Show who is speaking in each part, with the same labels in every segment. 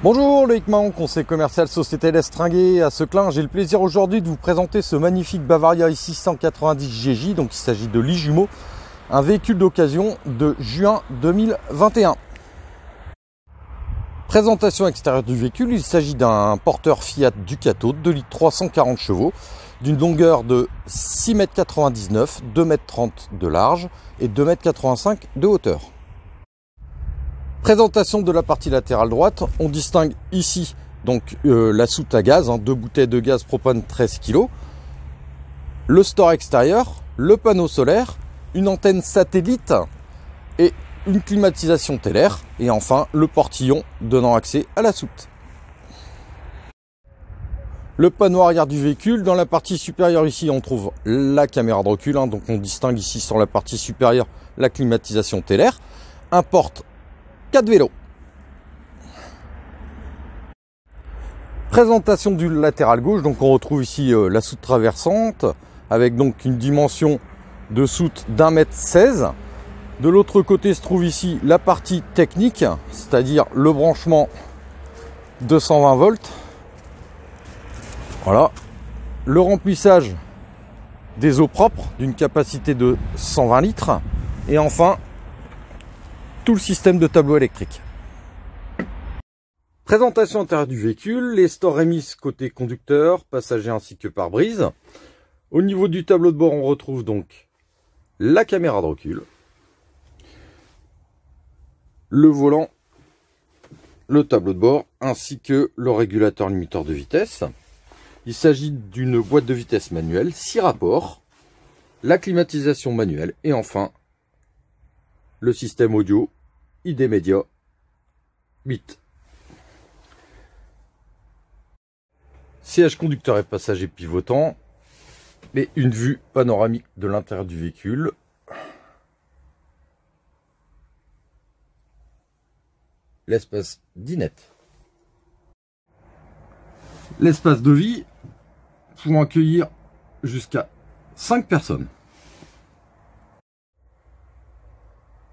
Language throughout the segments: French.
Speaker 1: Bonjour, Loïc Mahon, conseiller commercial Société Lestringuet à Seclin. J'ai le plaisir aujourd'hui de vous présenter ce magnifique Bavaria i690 GJ. Donc il s'agit de l'e-jumeau, un véhicule d'occasion de juin 2021. Présentation extérieure du véhicule, il s'agit d'un porteur Fiat Ducato de 2 litres 340 chevaux, d'une longueur de 6,99 m, 2,30 m de large et 2,85 m de hauteur. Présentation de la partie latérale droite, on distingue ici donc la soute à gaz, 2 bouteilles de gaz propane 13 kg, le store extérieur, le panneau solaire, une antenne satellite et une climatisation stellaire, et enfin le portillon donnant accès à la soute. Le panneau arrière du véhicule, dans la partie supérieure ici on trouve la caméra de recul, donc on distingue ici sur la partie supérieure la climatisation stellaire, un porte 4 vélos. Présentation du latéral gauche, donc on retrouve ici la soute traversante avec donc une dimension de soute d'1,16 m. De l'autre côté se trouve ici la partie technique, c'est-à-dire le branchement 220 volts. Voilà, le remplissage des eaux propres d'une capacité de 120 litres et enfin tout le système de tableau électrique. Présentation intérieure du véhicule, les stores Remis côté conducteur, passager ainsi que pare-brise. Au niveau du tableau de bord, on retrouve donc la caméra de recul, le volant, le tableau de bord ainsi que le régulateur limiteur de vitesse. Il s'agit d'une boîte de vitesse manuelle, 6 rapports, la climatisation manuelle et enfin le système audio ID Media 8. Siège conducteur et passager pivotant et une vue panoramique de l'intérieur du véhicule. L'espace dinette. L'espace de vie pouvant accueillir jusqu'à 5 personnes.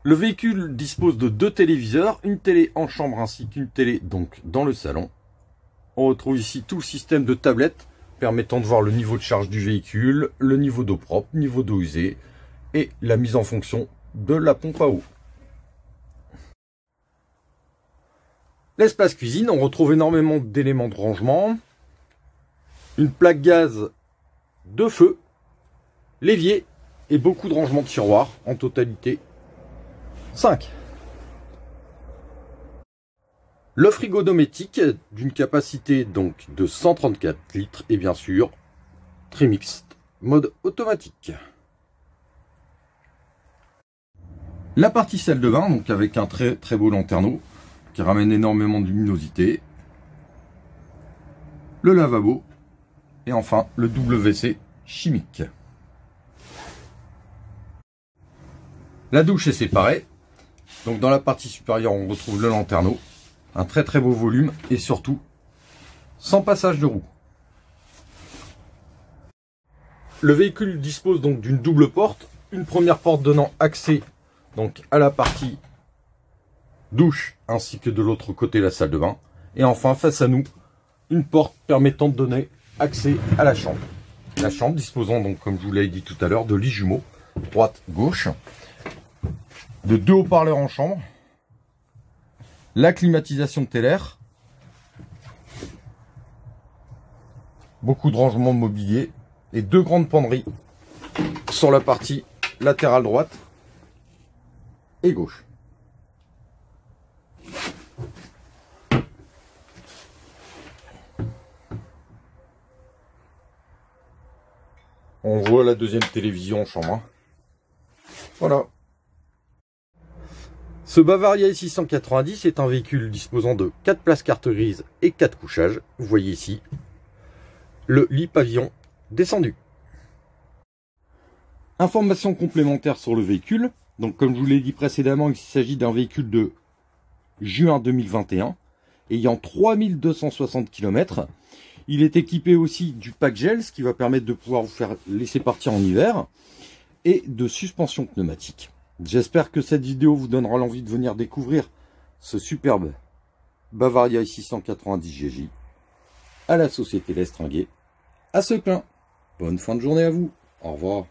Speaker 1: Le véhicule dispose de 2 téléviseurs, une télé en chambre ainsi qu'une télé donc dans le salon. On retrouve ici tout le système de tablettes permettant de voir le niveau de charge du véhicule, le niveau d'eau propre, niveau d'eau usée et la mise en fonction de la pompe à eau. L'espace cuisine, on retrouve énormément d'éléments de rangement, une plaque gaz de feu, l'évier et beaucoup de rangements de tiroirs, en totalité 5. Le frigo domotique d'une capacité donc de 134 litres et bien sûr Trimix mode automatique. La partie salle de bain donc avec un très beau lanterneau qui ramène énormément de luminosité. Le lavabo et enfin le WC chimique. La douche est séparée. Donc dans la partie supérieure, on retrouve le lanterneau, un très beau volume et surtout sans passage de roue. Le véhicule dispose donc d'une double porte, une première porte donnant accès donc à la partie douche ainsi que de l'autre côté la salle de bain et enfin face à nous une porte permettant de donner accès à la chambre. La chambre disposant donc comme je vous l'ai dit tout à l'heure de lits jumeaux droite-gauche, de 2 haut-parleurs en chambre, la climatisation stellaire, beaucoup de rangements mobilier et 2 grandes penderies sur la partie latérale droite et gauche. On voit la deuxième télévision en chambre. Voilà. Ce Bavaria i690 est un véhicule disposant de 4 places carte grise et 4 couchages. Vous voyez ici le lit pavillon descendu. Informations complémentaires sur le véhicule. Donc comme je vous l'ai dit précédemment, il s'agit d'un véhicule de juin 2021 ayant 3260 km. Il est équipé aussi du pack gel, ce qui va permettre de pouvoir vous faire laisser partir en hiver, et de suspension pneumatique. J'espère que cette vidéo vous donnera l'envie de venir découvrir ce superbe Bavaria 690 GJ, à la société L'Estringuet, à Seclin. Bonne fin de journée à vous. Au revoir.